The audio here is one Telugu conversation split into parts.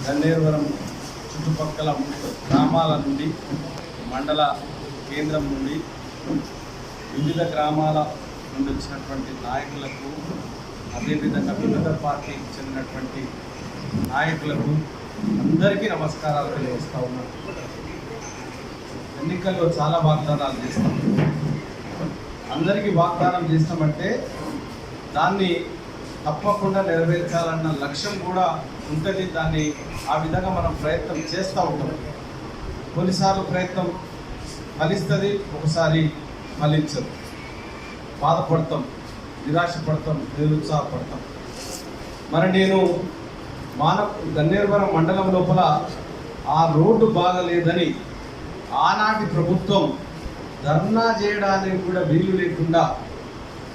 గన్నేరువరం చుట్టుపక్కల గ్రామాల నుండి మండల కేంద్రం నుండి వివిధ గ్రామాల నుండి వచ్చినటువంటి నాయకులకు అదేవిధంగా వివిధ పార్టీకి చెందినటువంటి నాయకులకు అందరికీ నమస్కారాలు తెలియజేస్తూ ఉన్నాను. ఎన్నికల్లో చాలా వాగ్దానాలు చేస్తాం. అందరికీ వాగ్దానం చేస్తామంటే దాన్ని తప్పకుండా నెరవేర్చాలన్న లక్ష్యం కూడా ఉంటుంది. దాన్ని ఆ విధంగా మనం ప్రయత్నం చేస్తూ ఉంటాం. కొన్నిసార్లు ప్రయత్నం ఫలిస్తుంది, ఒకసారి ఫలించదు. బాధపడతాం, నిరాశపడతాం, నిరుత్సాహపడతాం. మరి నేను గన్నేరువరం మండలం లోపల ఆ రోడ్డు బాగలేదని ఆనాటి ప్రభుత్వం ధర్నా చేయడానికి కూడా వీలు లేకుండా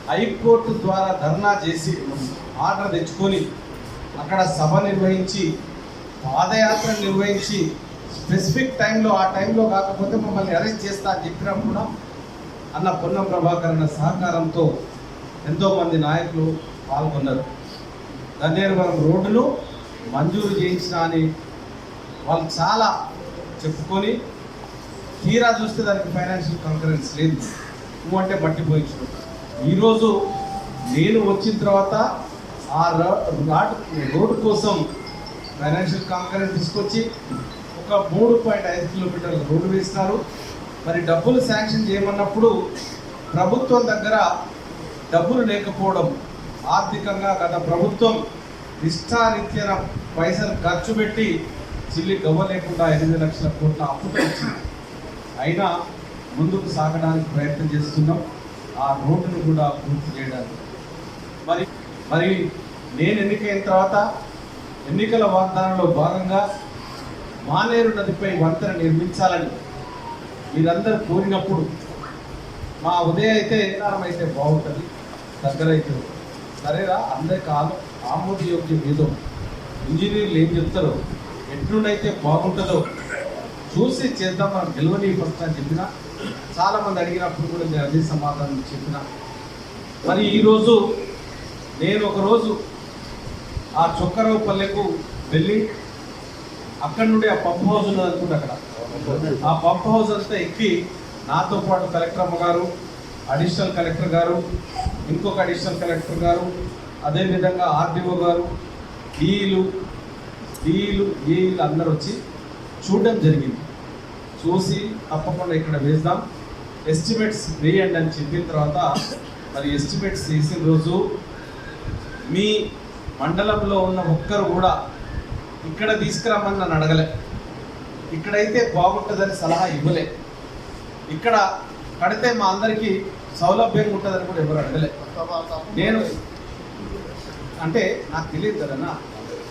హైకోర్టు ద్వారా ధర్నా చేసి ఆర్డర్ తెచ్చుకొని అక్కడ సభ నిర్వహించి పాదయాత్ర నిర్వహించి స్పెసిఫిక్ టైంలో ఆ టైంలో కాకపోతే మమ్మల్ని అరెస్ట్ చేస్తా అని చెప్పినప్పుడు అన్న పొన్నం ప్రభాకర్ అన్న సహకారంతో ఎంతోమంది నాయకులు పాల్గొన్నారు. గన్నేరువరం రోడ్డును మంజూరు చేయించిన అని వాళ్ళు చాలా చెప్పుకొని తీరా చూస్తే దానికి ఫైనాన్షియల్ కాంకరెన్స్ లేదు. నువ్వు అంటే పట్టిపోయించు. ఈరోజు నేను వచ్చిన తర్వాత ఆ రోడ్డు కోసం ఫైనాన్షియల్ కాంకరెన్స్ తీసుకొచ్చి ఒక 3.5 కిలోమీటర్ల రోడ్డు వేస్తున్నారు. మరి డబ్బులు శాంక్షన్ చేయమన్నప్పుడు ప్రభుత్వం దగ్గర డబ్బులు లేకపోవడం, ఆర్థికంగా గత ప్రభుత్వం ఇష్టారీత్యన పైసలు ఖర్చు పెట్టి చిల్లి గవ్వ లేకుండా 8 లక్షల కోట్ల అప్పుతో ఇచ్చింది. అయినా ముందుకు సాగడానికి ప్రయత్నం చేస్తున్నాం, ఆ రోడ్డును కూడా పూర్తి చేయడానికి. మరి నేను ఎన్నికైన తర్వాత ఎన్నికల వాగ్దానంలో భాగంగా మానేరు నదిపై వంతెన నిర్మించాలని మీరందరూ కోరినప్పుడు మా ఉదయం అయితే అయితే బాగుంటుంది, దగ్గర అవుతుంది. సరేరా, అందరికి ఆమోదయోగ్యం ఏదో ఇంజనీర్లు ఏం చెప్తారో ఎట్లుండైతే బాగుంటుందో చూసి చేద్దాం, మనం గెలవని ఫస్ట్ అని చెప్పిన. చాలామంది అడిగినప్పుడు కూడా నేను అదే సమాధానం చెప్పిన. మరి ఈరోజు నేను ఒకరోజు ఆ చొక్కరావు పల్లెకు వెళ్ళి అక్కడి నుండి ఆ పంప్ హౌస్ ఉన్నది అనుకుంటే అక్కడ ఆ పంప్ హౌస్ అంతా ఎక్కి నాతో పాటు కలెక్టర్ అమ్మ గారు, అడిషనల్ కలెక్టర్ గారు, ఇంకొక అడిషనల్ కలెక్టర్ గారు, అదేవిధంగా ఆర్డీఓ గారు, డిఈలు అందరూ వచ్చి చూడడం జరిగింది. చూసి తప్పకుండా ఇక్కడ వేద్దాం, ఎస్టిమేట్స్ వేయండి అని చెప్పిన తర్వాత మరి ఎస్టిమేట్స్ వేసిన రోజు మీ మండలంలో ఉన్న ఒక్కరు కూడా ఇక్కడ తీసుకురమ్మని నన్ను అడగలే, ఇక్కడైతే బాగుంటుందని సలహా ఇవ్వలే, ఇక్కడ కడితే మా అందరికీ సౌలభ్యంగా ఉంటుందని కూడా ఎవరు అడగలే. నేను అంటే నాకు తెలియదు కదన్నా,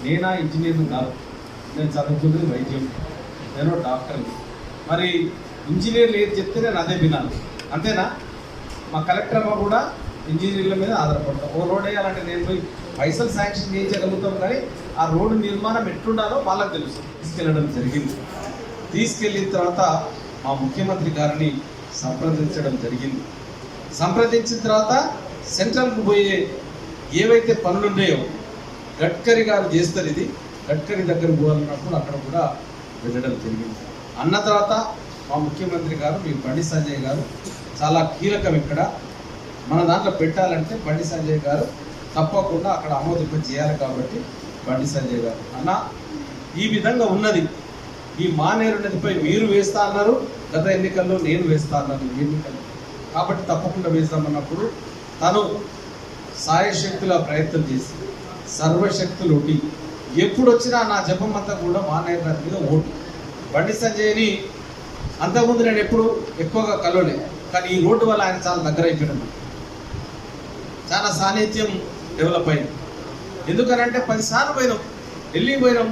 నేనా ఇంజనీర్ని కాదు, నేను చదువుకున్నది వైద్యం, నేను డాక్టర్ని. మరి ఇంజనీర్లు ఏది చెప్తే నేను అదే వినాలి, అంతేనా? మా కలెక్టర్ అమ్మ కూడా ఇంజనీర్ల మీద ఆధారపడతాం. ఓ రోడ్ వేయాలంటే నేను పోయి పైసలు శాంక్షన్ చేయించగలుగుతాం, కానీ ఆ రోడ్డు నిర్మాణం ఎట్లుండాలో వాళ్ళకి తెలుసు. తీసుకెళ్ళడం జరిగింది. తీసుకెళ్ళిన తర్వాత మా ముఖ్యమంత్రి గారిని సంప్రదించడం జరిగింది. సంప్రదించిన తర్వాత సెంట్రల్కు పోయే ఏవైతే పనులు ఉన్నాయో గడ్కరీ గారు చేస్తారు, ఇది గడ్కరీ దగ్గర పోవాలన్నప్పుడు అక్కడ కూడా వెళ్ళడం జరిగింది. అన్న తర్వాత మా ముఖ్యమంత్రి గారు, మీ బండి సంజయ్ గారు చాలా కీలకం. ఇక్కడ మన దాంట్లో పెట్టాలంటే బండి సంజయ్ గారు తప్పకుండా అక్కడ ఆమోదింప చేయాలి. కాబట్టి బండి సంజయ్ గారు, అన్న ఈ విధంగా ఉన్నది, ఈ మానేరు నదిపై మీరు వేస్తా అన్నారు, గత ఎన్నికల్లో నేను వేస్తా అన్నాను ఎన్నికల్లో, కాబట్టి తప్పకుండా వేస్తామన్నప్పుడు తను సాయశక్తుల ప్రయత్నం చేసి సర్వశక్తులు ఒకటి ఎప్పుడు వచ్చినా నా జపం అంతా కూడా మానేరు నది మీద ఓటు. బండి సంజయ్ని అంతకుముందు నేను ఎప్పుడు ఎక్కువగా కలవలే, కానీ ఈ రోడ్డు వల్ల ఆయన చాలా దగ్గర అయిపోయినాడు, చాలా సాన్నిధ్యం డెవలప్ అయింది. ఎందుకనంటే 10 సార్లు పోయినాం, ఢిల్లీ పోయినాం.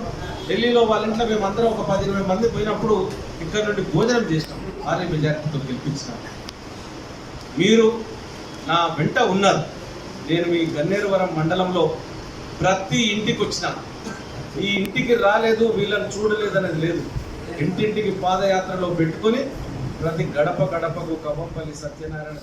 ఢిల్లీలో వాళ్ళ ఇంట్లో మేమందరం ఒక 10-20 మంది పోయినప్పుడు ఇక్కడ నుండి భోజనం చేసినాం, భారీ మెజార్టీతో గెలిపించినాం. మీరు నా వెంట ఉన్నారు. నేను మీ గన్నేరువరం మండలంలో ప్రతి ఇంటికి వచ్చిన, ఈ ఇంటికి రాలేదు వీళ్ళని చూడలేదు అనేది లేదు, ఇంటింటికి పాదయాత్రలో పెట్టుకొని ప్రతి గడపకు కవ్వంపల్లి సత్యనారాయణ